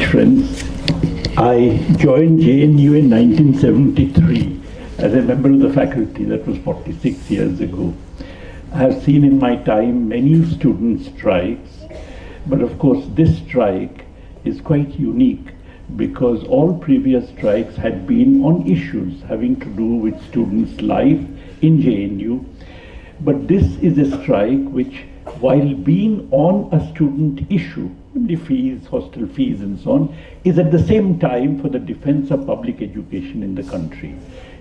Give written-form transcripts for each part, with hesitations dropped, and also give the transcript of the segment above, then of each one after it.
friends. I joined JNU in 1973 as a member of the faculty. That was 46 years ago. I have seen in my time many student strikes, but of course this strike is quite unique because all previous strikes had been on issues having to do with students' life in JNU. But this is a strike which, while being on a student issue, the fees, hostel fees and so on, is at the same time for the defense of public education in the country.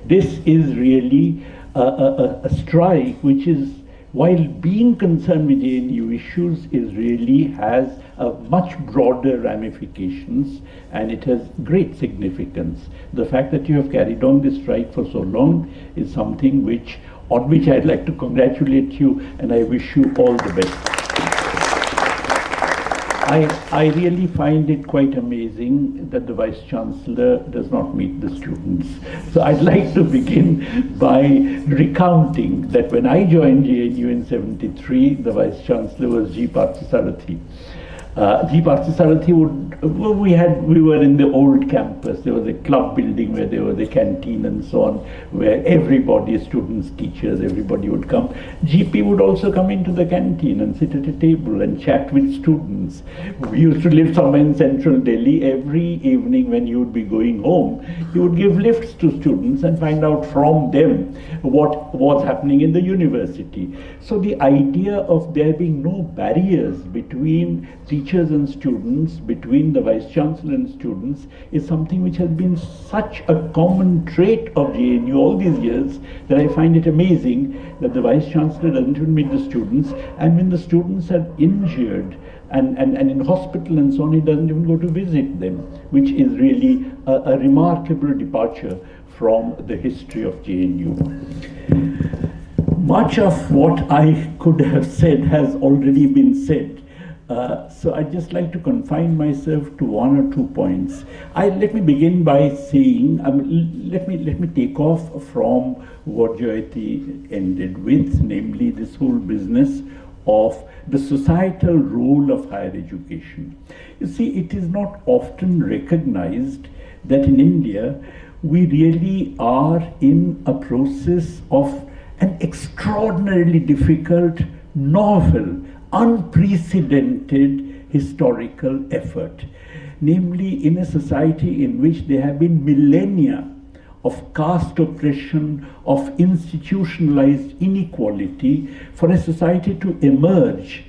This is really a strike which is, while being concerned with JNU issues, is really has a much broader ramifications, and it has great significance. The fact that you have carried on this strike for so long is something which, on which I'd like to congratulate you, and I wish you all the best. I really find it quite amazing that the Vice Chancellor does not meet the students. So I'd like to begin by recounting that when I joined JNU in '73, the Vice Chancellor was G. Parthasarathi. G. Parthasarathi we were in the old campus. There was a club building where there was a canteen and so on, where everybody, students, teachers, everybody would come. GP would also come into the canteen and sit at a table and chat with students. We used to live somewhere in central Delhi. Every evening when you would be going home, he would give lifts to students and find out from them what was happening in the university. So the idea of there being no barriers between teachers and students, between the Vice Chancellor and students, is something which has been such a common trait of JNU all these years that I find it amazing that the Vice Chancellor doesn't even meet the students, and when the students are injured and in hospital and so on, he doesn't even go to visit them, which is really a remarkable departure from the history of JNU. Much of what I could have said has already been said. So I'd just like to confine myself to one or two points. Let me begin by saying, let me take off from what Jayati ended with, namely this whole business of the societal role of higher education. You see, it is not often recognized that in India, we really are in a process of an extraordinarily difficult, novel, unprecedented historical effort, namely in a society in which there have been millennia of caste oppression, of institutionalized inequality, for a society to emerge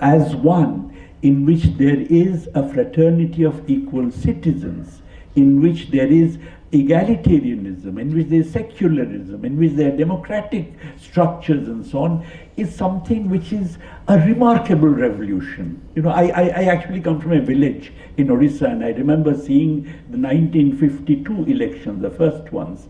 as one in which there is a fraternity of equal citizens, in which there is egalitarianism, in which there is secularism, in which there are democratic structures and so on, is something which is a remarkable revolution. You know, I actually come from a village in Orissa, and I remember seeing the 1952 elections, the first ones.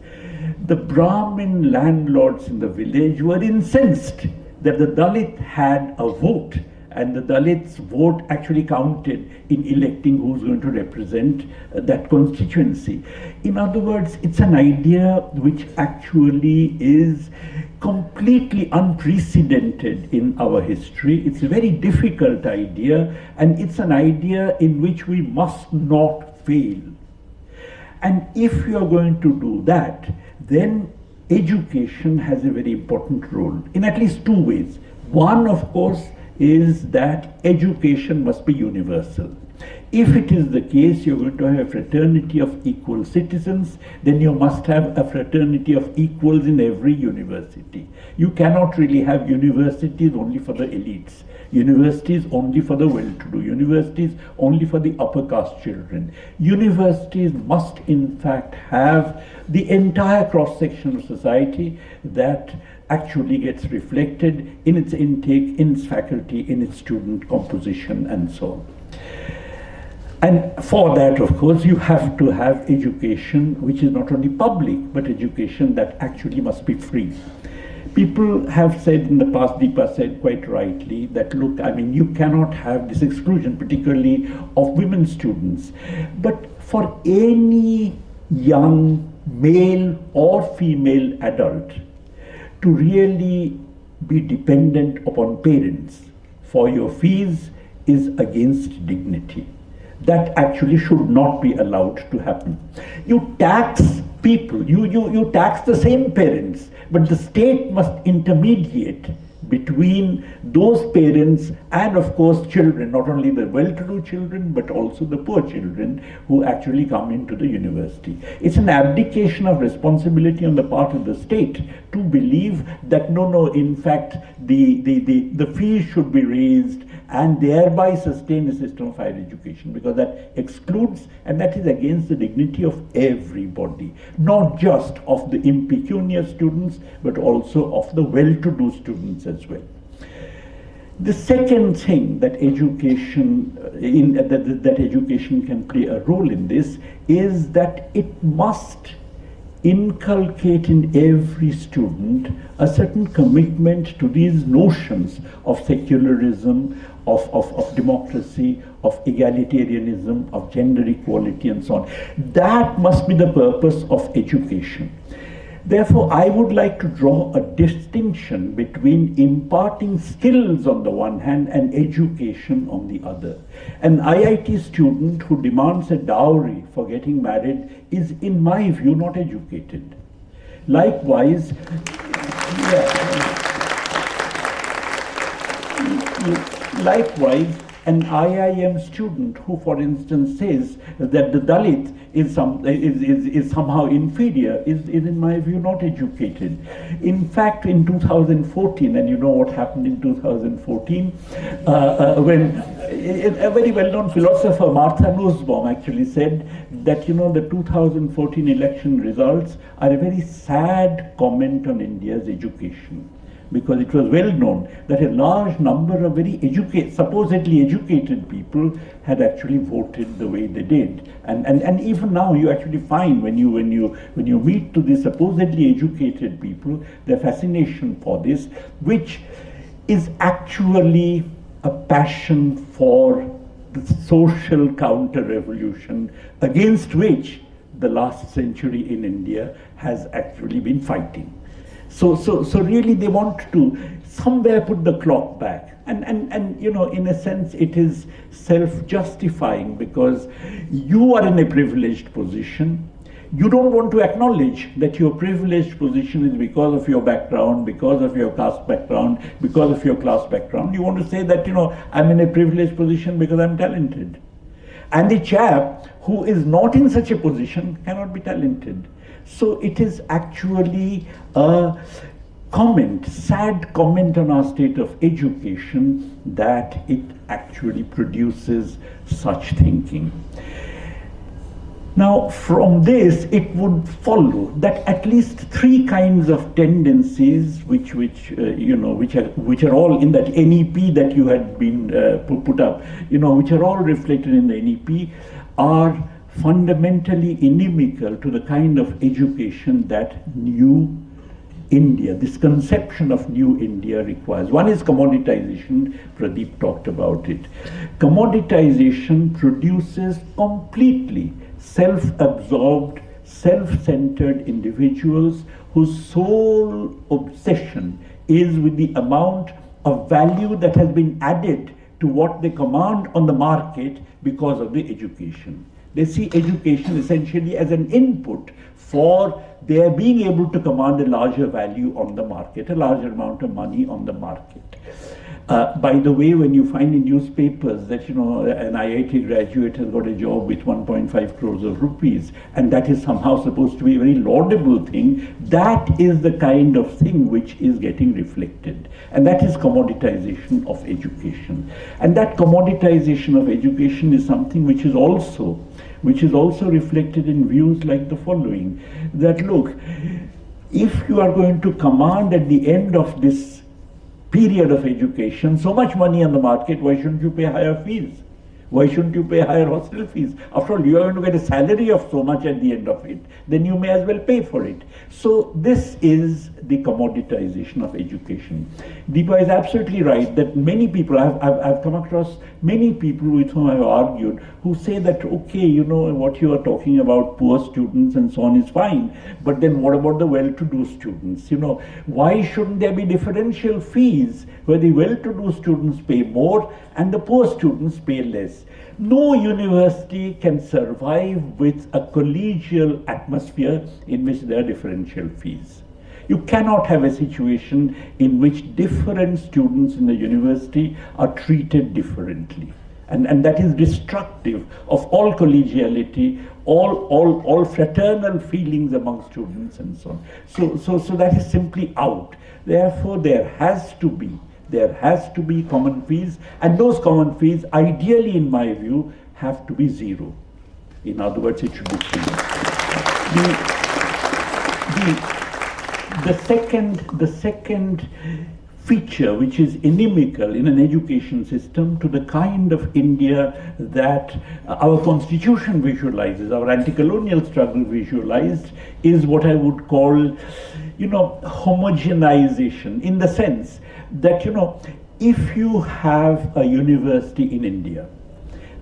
The Brahmin landlords in the village were incensed that the Dalit had a vote, and the Dalits' vote actually counted in electing who's going to represent that constituency. In other words, it's an idea which actually is completely unprecedented in our history. It's a very difficult idea, and it's an idea in which we must not fail. And if you are going to do that, then education has a very important role in at least two ways. One, of course, is that education must be universal. If it is the case you're going to have a fraternity of equal citizens, then you must have a fraternity of equals in every university. You cannot really have universities only for the elites, universities only for the well-to-do, universities only for the upper caste children. Universities must in fact have the entire cross-section of society that actually gets reflected in its intake, in its faculty, in its student composition, and so on. And for that, of course, you have to have education which is not only public, but education that actually must be free. People have said in the past, Deepa said quite rightly, that look, I mean, you cannot have this exclusion, particularly of women students. But for any young male or female adult to really be dependent upon parents for your fees is against dignity. that actually should not be allowed to happen. You tax people, you tax the same parents, but the state must intermediate between those parents and, of course, children, not only the well-to-do children, but also the poor children who actually come into the university. It's an abdication of responsibility on the part of the state to believe that no, in fact, the fees should be raised and thereby sustain a system of higher education, because that excludes, and that is against the dignity of everybody, not just of the impecunious students, but also of the well-to-do students as well. The second thing that education education can play a role in this is that it must inculcate in every student a certain commitment to these notions of secularism, of democracy, of egalitarianism, of gender equality, and so on. That must be the purpose of education. Therefore, I would like to draw a distinction between imparting skills on the one hand and education on the other. An IIT student who demands a dowry for getting married is, in my view, not educated. Likewise, an IIM student who, for instance, says that the Dalit is somehow inferior is, in my view, not educated. In fact, in 2014, and you know what happened in 2014, when a very well-known philosopher, Martha Nussbaum, actually said that, you know, the 2014 election results are a very sad comment on India's education, because it was well known that a large number of very supposedly educated people had actually voted the way they did. And even now you actually find when you meet to the supposedly educated people, their fascination for this, which is actually a passion for the social counter-revolution against which the last century in India has actually been fighting. So really they want to somewhere put the clock back. And you know, in a sense it is self-justifying, because you are in a privileged position. You don't want to acknowledge that your privileged position is because of your background, because of your caste background, because of your class background. You want to say that, you know, I'm in a privileged position because I'm talented. And the chap who is not in such a position cannot be talented. So it is actually a comment, sad comment on our state of education, that it actually produces such thinking. Now, from this, it would follow that at least three kinds of tendencies, which are all in that NEP that you had been put up, you know, which are all reflected in the NEP, are fundamentally inimical to the kind of education that new India, this conception of new India requires. One is commoditization. Pradeep talked about it. Commoditization produces completely self-absorbed, self-centered individuals whose sole obsession is with the amount of value that has been added to what they command on the market because of the education. They see education essentially as an input for their being able to command a larger value on the market, a larger amount of money on the market. By the way, when you find in newspapers that, you know, an IIT graduate has got a job with 1.5 crores of rupees, and that is somehow supposed to be a very laudable thing, that is the kind of thing which is getting reflected. And that is commoditization of education. And that commoditization of education is something which is also reflected in views like the following, that look, if you are going to command at the end of this period of education so much money on the market, why shouldn't you pay higher fees? Why shouldn't you pay higher hostel fees? After all, you are going to get a salary of so much at the end of it, then you may as well pay for it. So this is the commoditization of education. Deepa is absolutely right that many people, I've come across many people with whom I've argued, who say that, okay, you know, what you are talking about, poor students and so on, is fine, but then what about the well-to-do students? You know, why shouldn't there be differential fees where the well-to-do students pay more and the poor students pay less? this. No university can survive with a collegial atmosphere in which there are differential fees. You cannot have a situation in which different students in the university are treated differently. And that is destructive of all collegiality, all fraternal feelings among students and so on. So that is simply out. Therefore, there has to be common fees, and those common fees, ideally in my view, have to be zero. In other words, it should be free. The second feature which is inimical in an education system to the kind of India that our constitution visualizes, our anti-colonial struggle visualized, is what I would call, homogenization, in the sense that, if you have a university in India,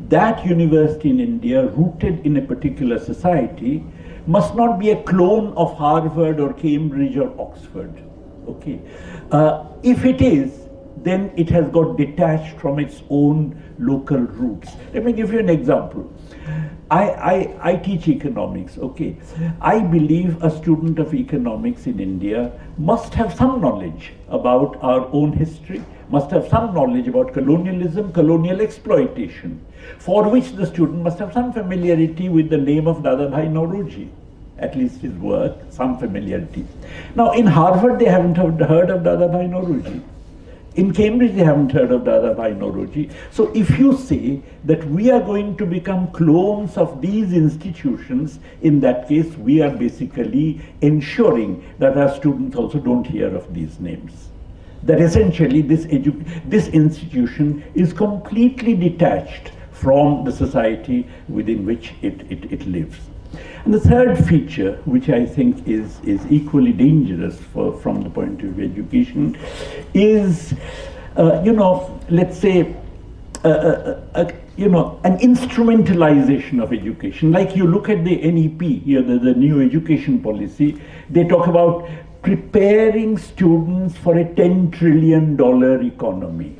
that university in India rooted in a particular society must not be a clone of Harvard or Cambridge or Oxford. Okay. If it is, then it has got detached from its own local roots. Let me give you an example. I teach economics, okay. I believe a student of economics in India must have some knowledge about our own history, must have some knowledge about colonialism, colonial exploitation, for which the student must have some familiarity with the name of Dadabhai Nauroji, at least his work, some familiarity. Now, in Harvard, they haven't heard of Dadabhai Nauroji. In Cambridge, they haven't heard of Dadabhai Nauroji. So if you say that we are going to become clones of these institutions, in that case, we are basically ensuring that our students also don't hear of these names. That essentially this institution is completely detached from the society within which it lives. And the third feature, which I think is equally dangerous from the point of view of education, is, let's say, an instrumentalization of education. Like you look at the NEP, the new education policy, they talk about preparing students for a $10 trillion economy.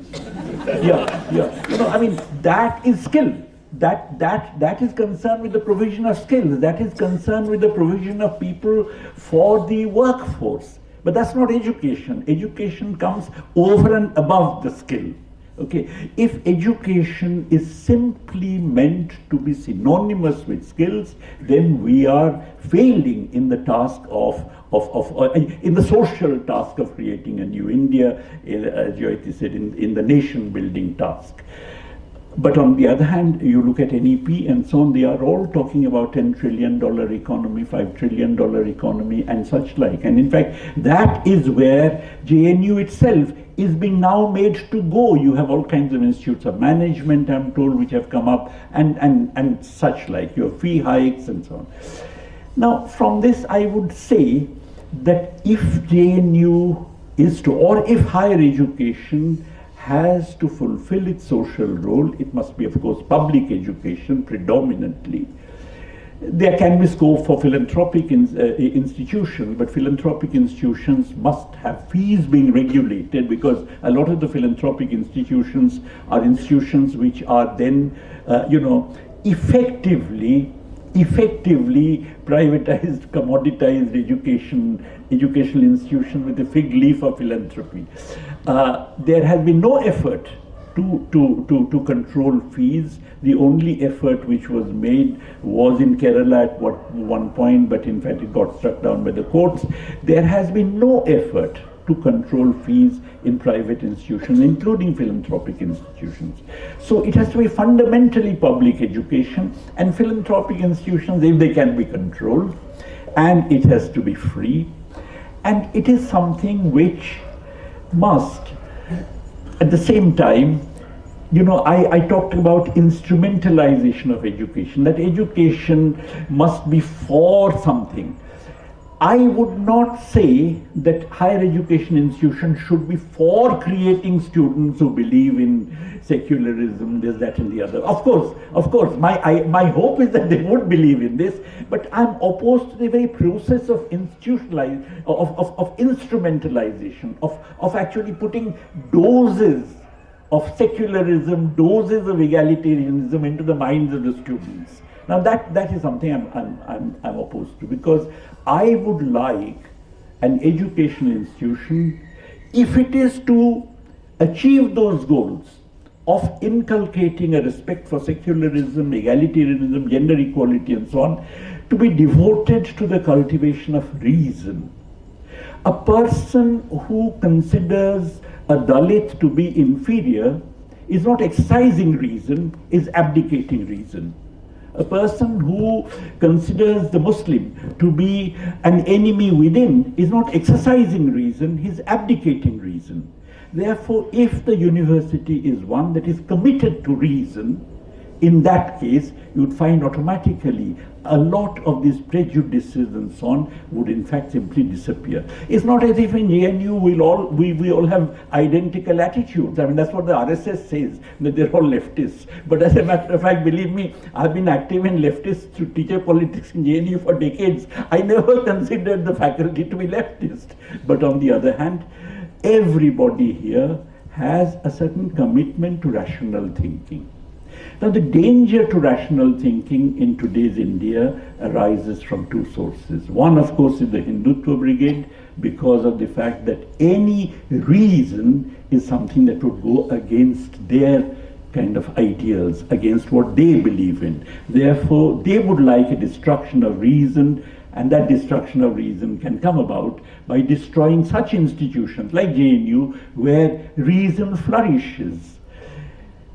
That is skill. That is concerned with the provision of skills. That is concerned with the provision of people for the workforce. But that's not education. Education comes over and above the skill. Okay, if education is simply meant to be synonymous with skills, then we are failing in the task in the social task of creating a new India, as Jayati said, in the nation building task. But on the other hand, you look at NEP and so on, they are all talking about $10 trillion economy, $5 trillion economy, and such like. And in fact, that is where JNU itself is being now made to go. You have all kinds of institutes of management, I'm told, which have come up, and such like. You have fee hikes and so on. Now, from this, I would say that if JNU is to, or if higher education has to fulfill its social role, it must be, of course, public education predominantly. There can be scope for philanthropic institutions, but philanthropic institutions must have fees being regulated, because a lot of the philanthropic institutions are institutions which are then, effectively privatized, commoditized educational institution with a fig leaf of philanthropy. There has been no effort to control fees. The only effort which was made was in Kerala at one point, but in fact it got struck down by the courts. There has been no effort to control fees in private institutions, including philanthropic institutions. So it has to be fundamentally public education, and philanthropic institutions, if they can be controlled, and it has to be free, and it is something which must, at the same time, I talked about instrumentalization of education, that education must be for something. I would not say that higher education institutions should be for creating students who believe in secularism, this, that, and the other. Of course, my hope is that they would believe in this, but I'm opposed to the very process of instrumentalization, of actually putting doses of secularism, doses of egalitarianism into the minds of the students. Now that is something I'm opposed to, because I would like an educational institution, if it is to achieve those goals of inculcating a respect for secularism, egalitarianism, gender equality and so on, to be devoted to the cultivation of reason. A person who considers a Dalit to be inferior is not exercising reason, is abdicating reason. A person who considers the Muslim to be an enemy within is not exercising reason, he is abdicating reason. Therefore, if the university is one that is committed to reason, in that case, you would find automatically a lot of these prejudices and so on would in fact simply disappear. It's not as if in JNU we all have identical attitudes. I mean, that's what the RSS says, that they're all leftists. But as a matter of fact, believe me, I've been active in leftist to teacher politics in JNU for decades. I never considered the faculty to be leftist. But on the other hand, everybody here has a certain commitment to rational thinking. Now, the danger to rational thinking in today's India arises from two sources. One, of course, is the Hindutva brigade, because of the fact that any reason is something that would go against their kind of ideals, against what they believe in. Therefore, they would like a destruction of reason, and that destruction of reason can come about by destroying such institutions like JNU, where reason flourishes.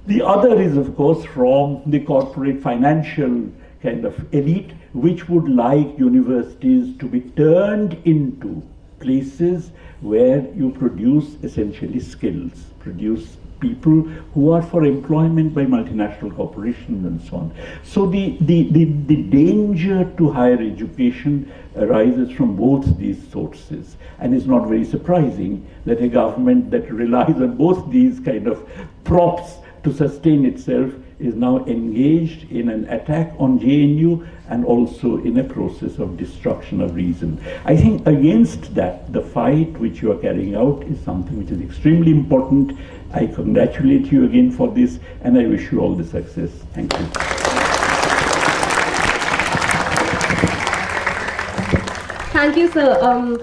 The other is, of course, from the corporate financial kind of elite, which would like universities to be turned into places where you produce essentially skills, produce people who are for employment by multinational corporations and so on. So the danger to higher education arises from both these sources. And it's not very surprising that a government that relies on both these kind of props to sustain itself is now engaged in an attack on JNU and also in a process of destruction of reason. I think against that, the fight which you are carrying out is something which is extremely important. I congratulate you again for this, and I wish you all the success. Thank you. Thank you, sir.